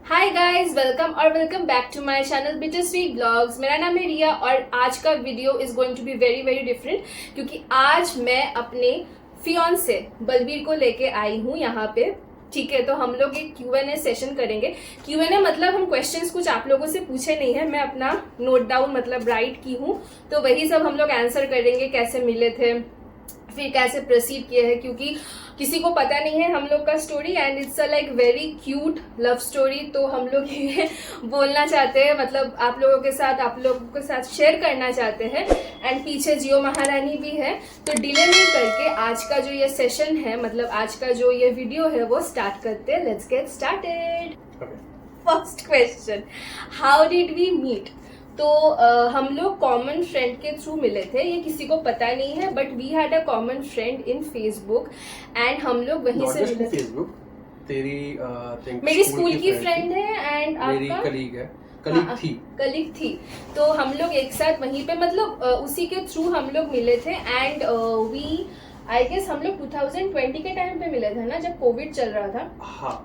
Hi guys, welcome back to my channel bitter sweet blogs. मेरा नाम है रिया और आज का video is going to be very very different क्योंकि आज मैं अपने फियांसे बलबीर को लेके आई हूँ यहाँ पे। ठीक है, तो हम लोग एक Q&A सेशन करेंगे। Q&A मतलब हम क्वेश्चंस कुछ आप लोगों से पूछे नहीं है, मैं अपना नोट डाउन मतलब राइट की हूँ, तो वही सब हम लोग आंसर करेंगे। कैसे मिले थे, फिर कैसे प्रोसीड किए हैं, क्योंकि किसी को पता नहीं है हम लोग का story and it's a like very cute love story. तो हम लोग ये बोलना चाहते हैं, मतलब आप लोगों के साथ शेयर करना चाहते हैं। एंड पीछे जियो महारानी भी है, तो डिले नहीं करके आज का जो ये सेशन है, मतलब आज का जो ये वीडियो है वो स्टार्ट करते हैं। Let's get started. First question, how did we meet? तो हम लोग कॉमन फ्रेंड के थ्रू मिले थे। ये किसी को पता नहीं है, but we had a common friend in Facebook and हम लोग वहीं से मिले। फेसबुक तेरी मेरी स्कूल की फ्रेंड है एंड मेरी आपका कलीग है, कलीग थी। तो हम लोग एक साथ वहीं पे, मतलब उसी के थ्रू हम लोग मिले थे। एंड वी आई गेस हम लोग 2020 के टाइम पे मिले थे ना, जब कोविड चल रहा था। हाँ,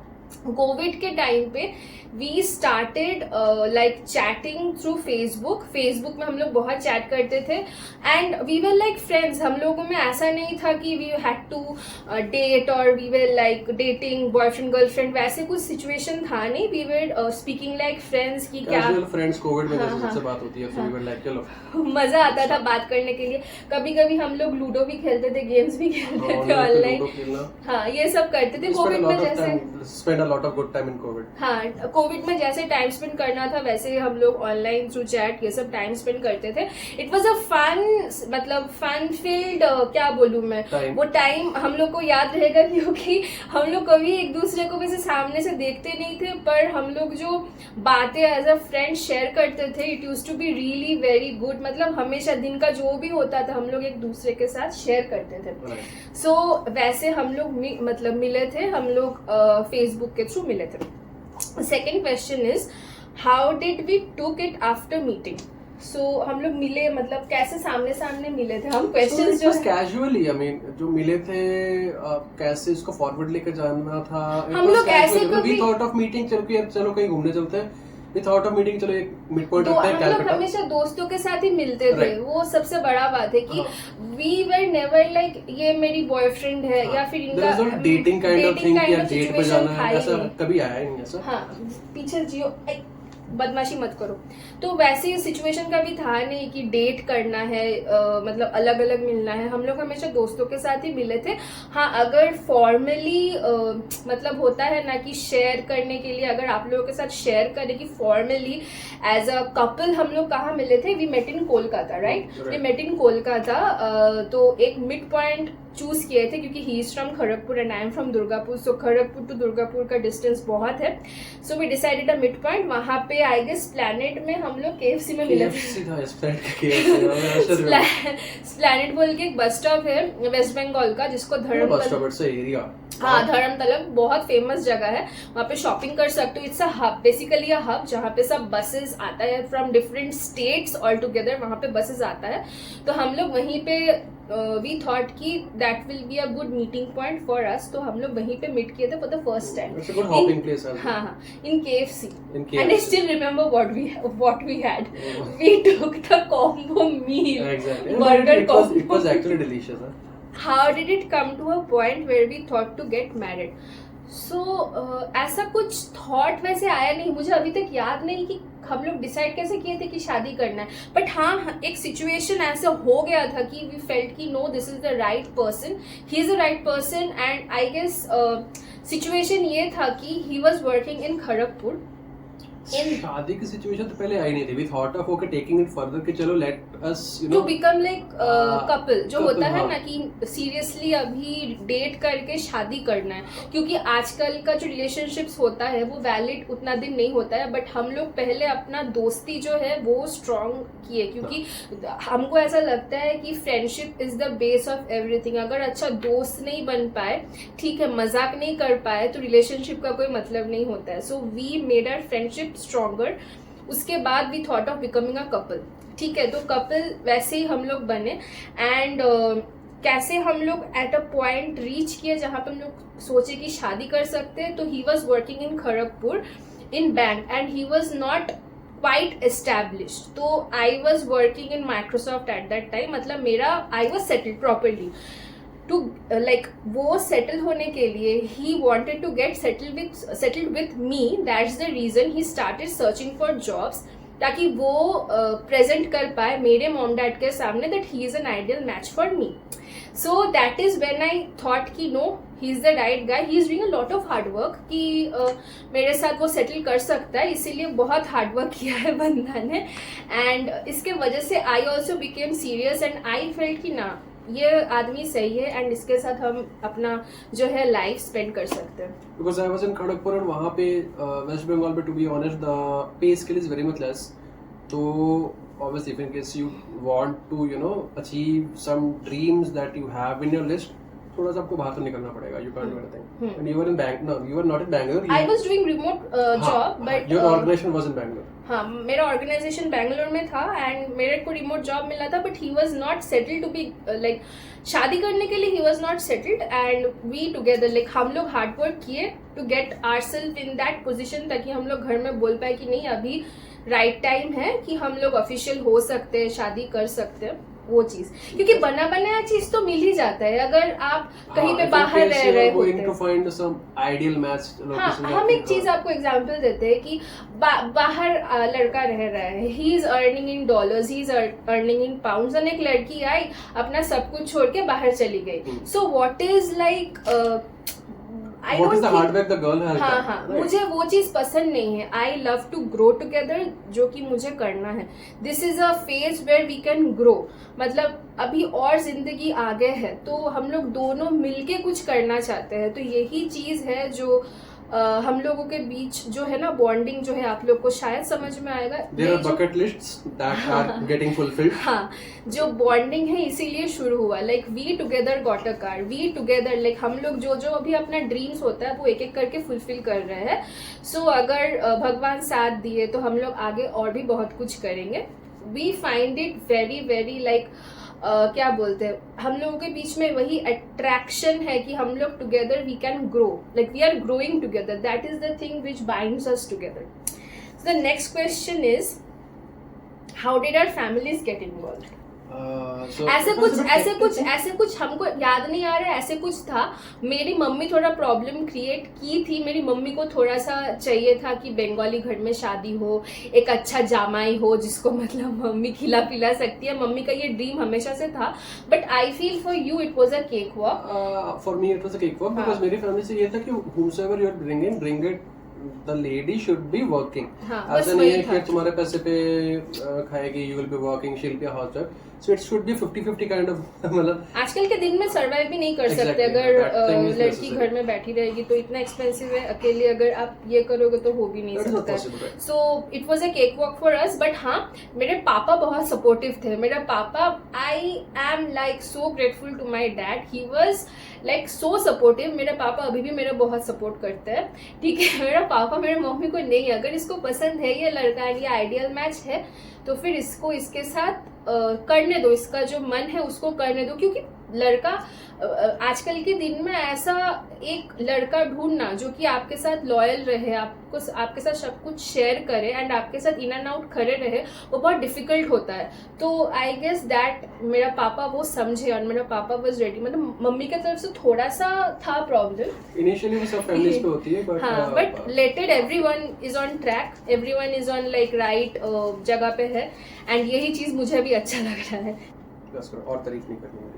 कोविड के टाइम पे we started like chatting through Facebook में हम लोग बहुत चैट करते थे and we were like friends. हम लोगों में ऐसा नहीं था कि वी हैड टू डेट और we were like dating boyfriend girlfriend, वैसे कुछ सिचुएशन था नहीं। We were speaking like friends की क्या फ्रेंड्स। कोविड में जैसे सबसे बात होती है, so we were like, चलो मजा आता था बात करने के लिए। कभी कभी हम लोग लूडो भी खेलते थे, गेम्स भी खेलते थे ऑनलाइन। हाँ, ये सब करते थे। कोविड में जैसे spend a lot of good time in COVID. हाँ, कोविड में जैसे टाइम स्पेंड करना था वैसे हम लोग ऑनलाइन थ्रू चैट ये सब टाइम स्पेंड करते थे। इट वाज अ फन, मतलब फन फील्ड, क्या बोलूं मैं, वो टाइम हम लोग को याद रहेगा क्योंकि हम लोग कभी एक दूसरे को वैसे सामने से देखते नहीं थे, पर हम लोग जो बातें एज अ फ्रेंड शेयर करते थे, it used to be really very good. मतलब हमेशा दिन का जो भी होता था हम लोग एक दूसरे के साथ शेयर करते थे। सो वैसे हम लोग मतलब मिले थे, हम लोग फेसबुक के थ्रू मिले थे। Second question is how did we took it after meeting? So हम लोग मिले, मतलब कैसे सामने सामने मिले थे हम? क्वेश्चंस जो कैजुअली, आई मीन जो मिले थे कैसे इसको फॉरवर्ड लेकर जाना था। हम लोग ऐसे वी थॉट ऑफ मीटिंग, चलो कहीं घूमने चलते हैं। वी थॉट ऑफ मीटिंग, चलो एक मिड पॉइंट रखते हैं कैलकाटा। हम लोग हमेशा दोस्तों के साथ ही मिलते थे, वो सबसे बड़ा बात है कि वी वर नेवर लाइक ये मेरी बॉयफ्रेंड है या फिर इनका डेटिंग काइंड ऑफ थिंग या डेट पे जाना है, ऐसा कभी आया ही नहीं ऐसा। हाँ, पीछे जियो बदमाशी मत करो। तो वैसे सिचुएशन का भी था नहीं कि डेट करना है, मतलब अलग अलग मिलना है। हम लोग हमेशा दोस्तों के साथ ही मिले थे। हाँ, अगर फॉर्मली मतलब होता है ना कि शेयर करने के लिए, अगर आप लोगों के साथ शेयर करें कि फॉर्मली एज अ कपल हम लोग कहाँ मिले थे, we met in Kolkata, right? We met in Kolkata. तो एक मिड पॉइंट चूज किए थे क्योंकि he is from Kharagpur and I am from Durgapur. So Kharagpur to Durgapur का डिस्टेंस बहुत है। So we decided a mid point. वहां पे आई गेस प्लैनेट में हम लोग KFC में मिले थे। प्लैनेट बोल के एक बस स्टॉप है वेस्ट बंगाल का, जिसको धर्मतला, हाँ धर्मतला बहुत फेमस जगह है। वहाँ पे शॉपिंग कर सकते हो। It's a hub, basically a hub जहाँ पे सब बसेस आता है from different states all together. वहाँ पे बसेस आता है, तो हम लोग वहीं पे वी थॉट कि that will be a good meeting point for us. तो हम लोग वहीं पे मीट किए थे फॉर द फर्स्ट टाइम। हाँ, in KFC and I still remember what we had. We took the combo meal, burger combo. It was actually delicious. How did it come to a point where we thought to get married? So ऐसा कुछ thought वैसे आया नहीं, मुझे अभी तक याद नहीं कि हम लोग डिसाइड कैसे किए थे कि शादी करना है। बट हाँ, एक सिचुएशन ऐसा हो गया था कि वी फेल्ट कि no, this is the right person, he is the right person. And I guess situation ये था कि he was working in Kharagpur. शादी की सिचुएशन तो पहले आई नहीं थी। We thought of okay taking it further कि चलो let us to become like couple, जो होता है ना कि सीरियसली अभी डेट करके शादी करना है। क्योंकि आजकल का जो रिलेशनशिप्स होता है वो वैलिड उतना दिन नहीं होता है, बट हम लोग पहले अपना दोस्ती जो है वो स्ट्रॉन्ग किए, क्योंकि हमको ऐसा लगता है कि friendship is the base of everything. अगर अच्छा दोस्त नहीं बन पाए, ठीक है, मजाक नहीं कर पाए, तो रिलेशनशिप का कोई मतलब नहीं होता है। So we made our friendship stronger. उसके बाद we thought of becoming a couple. ठीक है, तो कपल वैसे ही हम लोग बने। एंड कैसे हम लोग एट अ पॉइंट रीच किए जहाँ पे हम लोग सोचे कि शादी कर सकते हैं। तो ही was working in Kharagpur in bank and he was not quite established. तो I was working in Microsoft at that time. मतलब मेरा I was settled properly. To like वो settle होने के लिए he wanted to get settled with me. That's the reason he started searching for jobs, ताकि वो present कर पाए मेरे mom dad के सामने that he is an ideal match for me. So that is when I thought कि no, he is the right guy. He is doing a lot of hard work कि मेरे साथ वो सेटल कर सकता है, इसीलिए बहुत हार्ड वर्क किया है बंदा ने. एंड इसके वजह से I also became serious and I felt कि ना, ये आदमी सही है एंड इसके साथ हम अपना जो है लाइफ स्पेंड कर सकते हैं. Because I was in Kharagpur and वहाँ पे West Bengal में, to be honest, the pay scale is very much less. तो obviously if in case you want to achieve some dreams that you have in your list, थोड़ा सा आपको बाहर तो निकलना पड़ेगा. You can't do anything. And you were in you were not in Bangalore. I was doing remote job, but your organization was in Bangalore. हाँ, मेरा organisation Bangalore में था एंड मेरे को रिमोट जॉब मिला था, but he was not settled to be like शादी करने के लिए he was not settled. And we together like हम लोग हार्ड वर्क किए to get ourself in that position, ताकि हम लोग घर में बोल पाए कि नहीं अभी राइट टाइम है कि हम लोग ऑफिशियल हो सकते हैं, शादी कर सकते हैं. वो चीज क्योंकि बना बनाया चीज तो मिल ही जाता है अगर आप कहीं पे बाहर रह रहे होते हैं. हाँ, हम एक चीज आपको एग्जांपल देते हैं कि बाहर लड़का रह रहा है, he is earning in dollars, he is earning in pounds, और एक लड़की आई अपना सब कुछ छोड़ के बाहर चली गई. So what is like What is the hard work the girl has done? हाँ, मुझे वो चीज पसंद नहीं है. I love to grow together, जो कि मुझे करना है. This is a phase where we can grow. मतलब अभी और जिंदगी आगे है तो हम लोग दोनों मिलके कुछ करना चाहते हैं. तो यही चीज है जो हम लोगों के बीच जो है ना बॉन्डिंग जो है, आप लोग को शायद समझ में आएगा. There are bucket lists that are getting fulfilled. हाँ, जो बॉन्डिंग है इसीलिए शुरू हुआ. Like we together got a car, we together like हम लोग जो जो अभी अपना ड्रीम्स होता है वो एक एक करके फुलफिल कर रहे हैं. सो अगर भगवान साथ दिए तो हम लोग आगे और भी बहुत कुछ करेंगे. We find it very very like क्या बोलते हैं, हम लोगों के बीच में वही अट्रैक्शन है कि हम लोग together we can grow, like we are growing together. That is the thing which binds us together. So the next question is how did our families get involve. ऐसे कुछ हमको याद नहीं आ रहा है. ऐसे कुछ था, मेरी मम्मी थोड़ा प्रॉब्लम क्रिएट की थी. मेरी मम्मी को थोड़ा सा चाहिए था कि बंगाली घर में शादी हो, एक अच्छा जामाई हो जिसको मतलब मम्मी खिला पिला सकती है. मम्मी का ये ड्रीम हमेशा से था. But I feel for you it was a cake walk. For me it was a cake walk because मेरी फैमिली से ये था कि whomsoever you are bring it the lady should be working. ऐसा नहीं है कि तुम्हारे पैसे पे खाएगी, you will be working, she'll be a housewife. So it should be 50-50 kind of. मतलब आजकल के दिन में सर्वाइव भी नहीं कर सकते अगर लड़की घर में बैठी रहेगी तो. इतना एक्सपेंसिव है, अकेले अगर आप ये करोगे तो हो भी नहीं सकता. So it was a cake walk for us. But हाँ, मेरे पापा बहुत सपोर्टिव थे. मेरा पापा, I am like so grateful to my dad. He was like so supportive. मेरा पापा अभी भी मेरा बहुत सपोर्ट करते हैं. ठीक है, मेरा पापा मेरे मम्मी को नहीं, अगर इसको पसंद है ये लड़का, ये आइडियल मैच है तो फिर इसको इसके साथ करने दो, इसका जो मन है उसको करने दो. क्योंकि लड़का आजकल के दिन में ऐसा एक लड़का ढूंढना जो कि आपके साथ लॉयल रहे, आपको आपके साथ सब कुछ शेयर करे एंड आपके साथ इन एंड आउट खड़े रहे, वो बहुत डिफिकल्ट होता है. तो आई गेस दैट मेरा पापा वो समझे और मेरा पापा वाज रेडी. मतलब मम्मी की तरफ से थोड़ा सा था प्रॉब्लम इनिशियली, वो सब फैमिलीज पे होती है. But later everyone is on track, everyone is on like right जगह पे है. एंड यही चीज मुझे भी अच्छा लग रहा है. और तारीफ नहीं करनी है.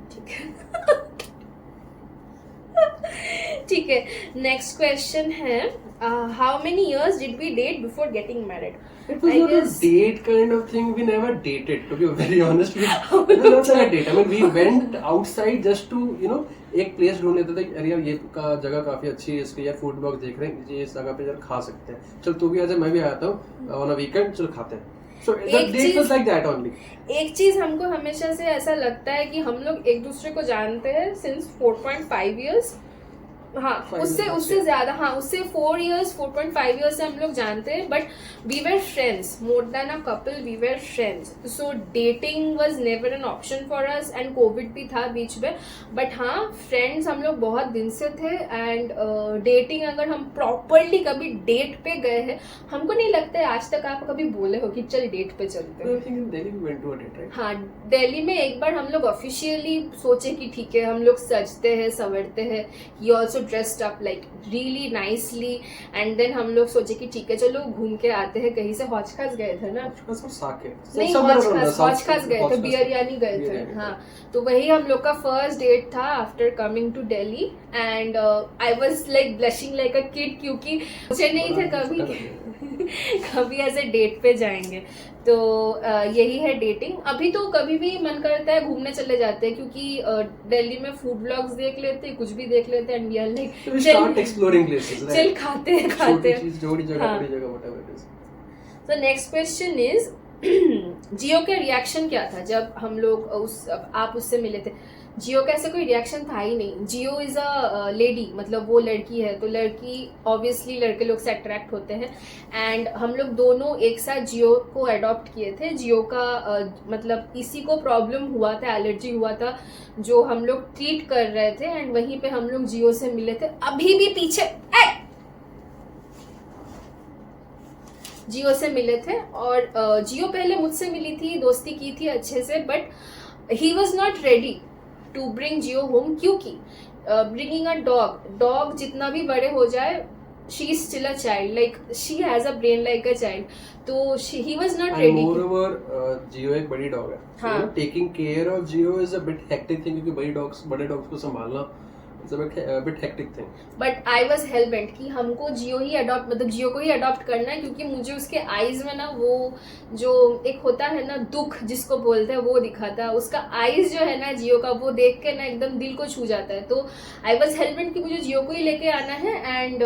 ठीक है. नेक्स्ट क्वेश्चन है, how many years did we date before getting married. It was not a date kind of thing. We never dated, to be very honest. We not a date. I mean, we went outside just to, एक place ढूंढ लेते थे. अरे यार ये का जगह काफी अच्छी है, इसके यार फूड ब्लॉग देख रहे हैं, ये इस जगह पे यार खा सकते हैं, चल तू भी आ जा, मैं भी आता हूँ ऑन अ वीकेंड, चल खाते हैं. So the date was like that only. एक चीज हमको हमेशा से ऐसा लगता है कि हम लोग एक दूसरे को जानते हैं since 4.5 years. हाँ उससे ज्यादा, हाँ उससे 4 years 4.5 years से हम लोग जानते हैं, but we were friends more than a couple, we were friends. So dating was never an option for us, and Covid भी था बीच में, बट हाँ फ्रेंड्स हम लोग बहुत दिन से थे. एंड डेटिंग अगर हम प्रॉपरली कभी डेट पे गए हैं, हमको नहीं लगता है आज तक आप कभी बोले हो कि चल डेट पे चलते हैं. हाँ दिल्ली में एक बार हम लोग ऑफिशियली सोचे कि ठीक है हम लोग सजते हैं संवरते हैं, he also dressed up like really nicely, and then हम लोग सोचे कि ठीक है चलो घूम के आते हैं कहीं से. हौजखास गए थे ना? नहीं हौजखास गए थे, बियरियानी गए थे. हाँ तो वही हम लोग का फर्स्ट डेट था after coming to Delhi, and I was like blushing like a kid, क्योंकि मुझे नहीं थे कभी ऐसे डेट पे जाएंगे. तो यही है डेटिंग. अभी तो कभी भी मन करता है घूमने चले जाते हैं, क्योंकि दिल्ली में फूड ब्लॉग्स देख लेते हैं, कुछ भी देख लेते हैं, and we are like start exploring places, चल खाते हैं. जोड़ी जगह बड़ी जगह व्हाटएवर इट इज. तो नेक्स्ट क्वेश्चन इज जियो का रिएक्शन क्या था जब हम लोग आप उससे मिले थे? जियो का ऐसे कोई रिएक्शन था ही नहीं. जियो इज अ लेडी, मतलब वो लड़की है, तो लड़की ऑब्वियसली लड़के लोग से अट्रैक्ट होते हैं. एंड हम लोग दोनों एक साथ जियो को अडॉप्ट किए थे. जियो का मतलब इसी को प्रॉब्लम हुआ था, एलर्जी हुआ था, जो हम लोग ट्रीट कर रहे थे, एंड वहीं पे हम लोग जियो से मिले थे. अभी भी पीछे जियो से मिले थे, और जियो पहले मुझसे मिली थी, दोस्ती की थी अच्छे से, but he was not ready to bring Jio home, क्योंकि ब्रिंगिंग अ डॉग जितना भी बड़े हो जाए, she is still a child, like she has a brain like a child, तो he was not ready. Moreover Jio एक बड़ी डॉग है. हाँ. Taking care of Jio is a bit hectic thing, क्योंकि बड़े डॉग्स को संभालना it's a bit hectic thing. But I was hello bent कि हमको जियो ही अडॉप्ट, मतलब जियो को ही अडॉप्ट करना है, क्योंकि मुझे उसके आईज में ना वो जो एक होता है ना दुख जिसको बोलते हैं वो दिखा था. उसका आईज जो है ना जियो का, वो देख के ना एकदम दिल को छू जाता है. तो आई वाज हेल बेंट कि मुझे जियो को ही लेके आना है. एंड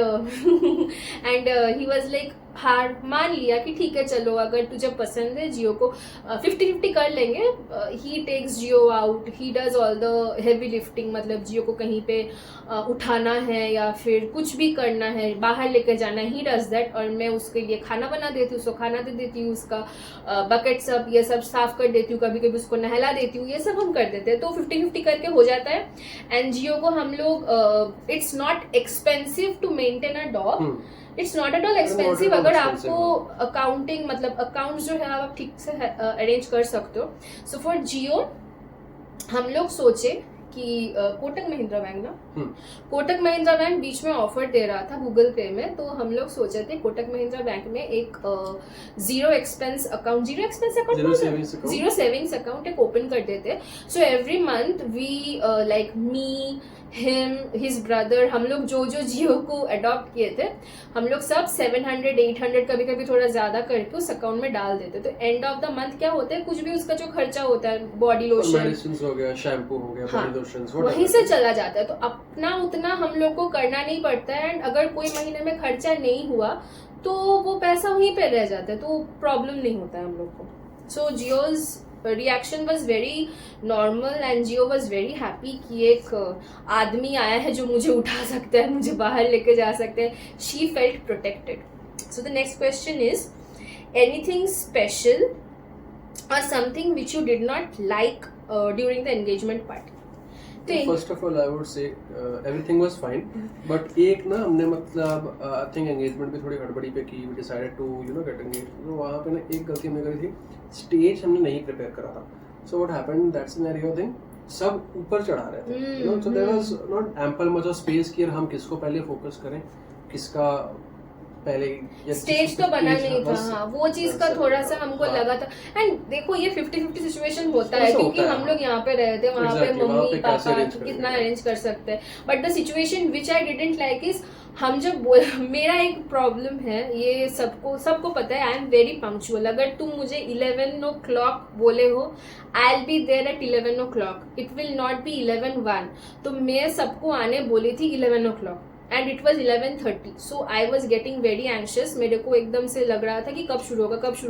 ही वाज लाइक हार मान लिया कि ठीक है चलो अगर तुझे पसंद है जियो को 50-50 कर लेंगे. He takes Jio out, he does all the heavy lifting, मतलब जियो को कहीं पे उठाना है या फिर कुछ भी करना है, बाहर लेकर जाना है, ही डज दैट. और मैं उसके लिए खाना बना देती हूँ, उसको खाना दे देती हूँ, उसका बकेट सब ये सब साफ कर देती हूँ, कभी कभी उसको नहला देती हूँ, ये सब हम कर देते हैं. तो 50-50 करके हो जाता है. एंड जियो को हम लोग it's not expensive to maintain a dog, it's not at all expensive. अगर आपको अकाउंटिंग मतलब अकाउंट्स जो है आप ठीक से अरेंज कर सकते हो. सो फॉर जियो हम लोग सोचे कि कोटक महिंद्रा बैंक ना, कोटक महिंद्रा बैंक बीच में ऑफर दे रहा था गूगल पे में, तो हम लोग सोचे थे कोटक महिंद्रा बैंक में एक जीरो सेविंग्स अकाउंट एक ओपन कर देते. So every month we like me him his brother, हम लोग जो जियो को अडॉप्ट किए थे, हम लोग सब 700-800 कभी कभी थोड़ा ज्यादा करके उस अकाउंट में डाल देते. तो एंड ऑफ द मंथ क्या होता है, कुछ भी उसका जो खर्चा होता है, बॉडी लोशन हो गया, शैम्पू हो गया, बॉडी लोशन, वहीं से चला जाता है. तो अपना उतना हम लोग को करना नहीं पड़ता है. एंड अगर कोई महीने में खर्चा नहीं हुआ तो वो पैसा वहीं पे रह जाता है, तो प्रॉब्लम नहीं होता है हम लोग को. So Jio's reaction was very normal and Jio was very happy कि एक आदमी आया है जो मुझे उठा सकता है, मुझे बाहर लेके जा सकते हैं. She felt protected. So the next question is anything special और something which you did not like during the engagement party? First of all I would say everything was fine, but एक ना हमने मतलब आई थिंक एंगेजमेंट भी थोड़ी हड़बड़ी पे की. We decided to get engage. तो वहाँ पे ना एक गलती हमने करी थी, स्टेज हमने नहीं प्रिपेयर करा था. So what happened, that scenario thing, सब ऊपर चढ़ा रहे थे, so there was not ample much of space कि हम किसको पहले फोकस करें, किसका पहले स्टेज तो बना नहीं था. हाँ वो चीज का थोड़ा सा हमको लगा था. एंड देखो ये 50-50 सिचुएशन होता है, क्योंकि हम लोग यहाँ पे रहे थे, वहाँ पे मम्मी पापा कितना अरेंज कर सकते हैं. But the situation which I didn't like is, हम जब मेरा एक प्रॉब्लम है, ये सबको पता है, आई एम वेरी पंक्चुअल. अगर तुम मुझे 11 o'clock बोले हो, I will be there at 11 o'clock. It will not be 11:01. तो मैं सबको आने बोली थी 11 o'clock. And it was 11:30, so I was getting very anxious. मेरे को एकदम से लग रहा था कि कब शुरू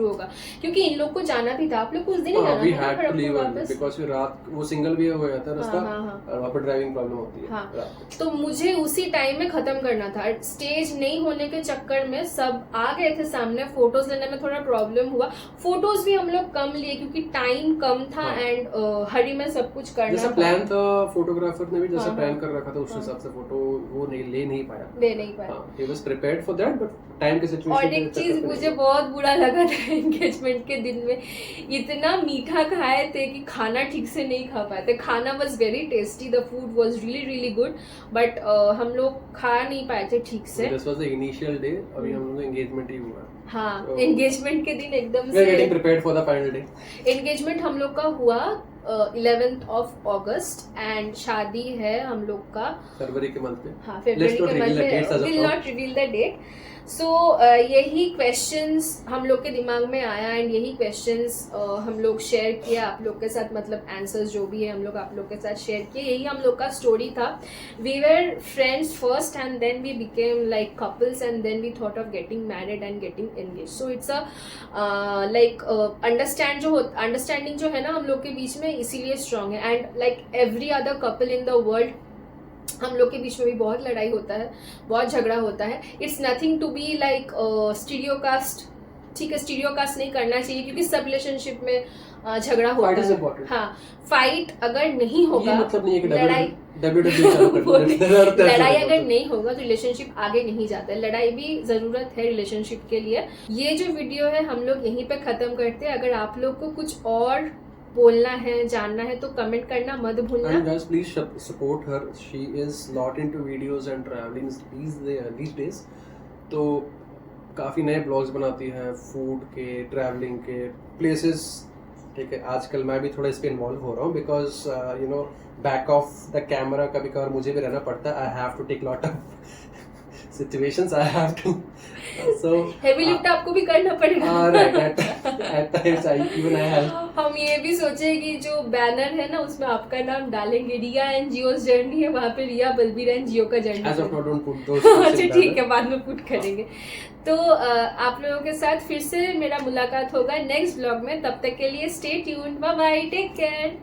होगा, क्योंकि इन लोग को जाना भी था। आप लोग को उस दिन ही जाना वी था हैड टू लीव वापस, बिकॉज़ फिर रात वो सिंगल भी हो जाता है रास्ता, और वहाँ पर ड्राइविंग प्रॉब्लम होती है। हाँ, तो मुझे उसी टाइम में खत्म करना था। स्टेज नहीं होने के चक्कर में सब आ गए थे सामने, फोटोज लेने में थोड़ा प्रॉब्लम हुआ। फोटोज भी हम लोग कम लिए क्योंकि टाइम कम था एंड हरी में सब कुछ करना जैसा था। प्लान था फोटोग्राफर ने भी जैसा प्लान कर रखा था उस हिसाब से फोटो वो ले नहीं पाया। he was prepared for that but time के सिचुएशन। और एक चीज मुझे बहुत बुरा लगा था एंगेजमेंट के दिन में, इतना मीठा खाए थे कि खाना ठीक से नहीं खा पाए थे। खाना was very tasty, the food was really good, but हम लोग खा नहीं पाए थे ठीक से। This was the initial day, अभी हम लोग का एंगेजमेंट ही हुआ। हाँ, एंगेजमेंट के दिन एकदम से getting prepared for the final day. Engagement हम लोग का हुआ 11th of August एंड शादी है हम लोग का फरवरी के मंथ में। हाँ, फरवरी के मंथ में। Will not reveal the date. So यही क्वेश्चंस हम लोग के दिमाग में आया एंड यही क्वेश्चंस हम लोग शेयर किया आप लोग के साथ, मतलब आंसर्स जो भी है हम लोग आप लोग के साथ शेयर किए। यही हम लोग का स्टोरी था। We were friends first and then we became like couples and then we thought of getting married and getting engage. So it's a like understanding जो है ना हम लोग के बीच में इसीलिए स्ट्रांग है। And like every other couple in the world हम लोग के बीच में भी बहुत लड़ाई होता है, बहुत झगड़ा होता है। It's nothing to be like stereotype, ठीक है, स्टीरियोकास्ट नहीं करना चाहिए क्योंकि सब रिलेशनशिप में झगड़ा होता है। हाँ, फाइट अगर नहीं होगा, मतलब नहीं है कि लड़ाई अगर नहीं होगा तो रिलेशनशिप आगे नहीं जाता है। लड़ाई भी जरूरत है रिलेशनशिप के लिए। ये जो वीडियो है हम लोग यहीं पे खत्म करते हैं। अगर आप लोग को कुछ और बोलना है, जानना है तो कमेंट करना मत भूलना। And guys, please support her. She is lot into videos and traveling these days. तो काफ़ी नए ब्लॉग्स बनाती है, फूड के, ट्रैवलिंग के, प्लेसेस। ठीक है, आजकल मैं भी थोड़ा इस पे इन्वॉल्व हो रहा हूँ because you know back of the camera कभी कभार मुझे भी रहना पड़ता है। I have to take lot of situations I have to so heavy lift आपको भी करना पड़ेगा। right at times even I have। हम ये भी सोचे कि जो बैनर है ना उसमें आपका नाम डालेंगे, रिया एंड जियो's जर्नी है, वहाँ पे रिया, बलबीर एंड जियो का journey. as of now don't put those अच्छा ठीक है, बाद में पुट करेंगे। तो आप लोगों के साथ फिर से मेरा मुलाकात होगा नेक्स्ट ब्लॉग में। तब तक के लिए stay tuned, bye bye, take care.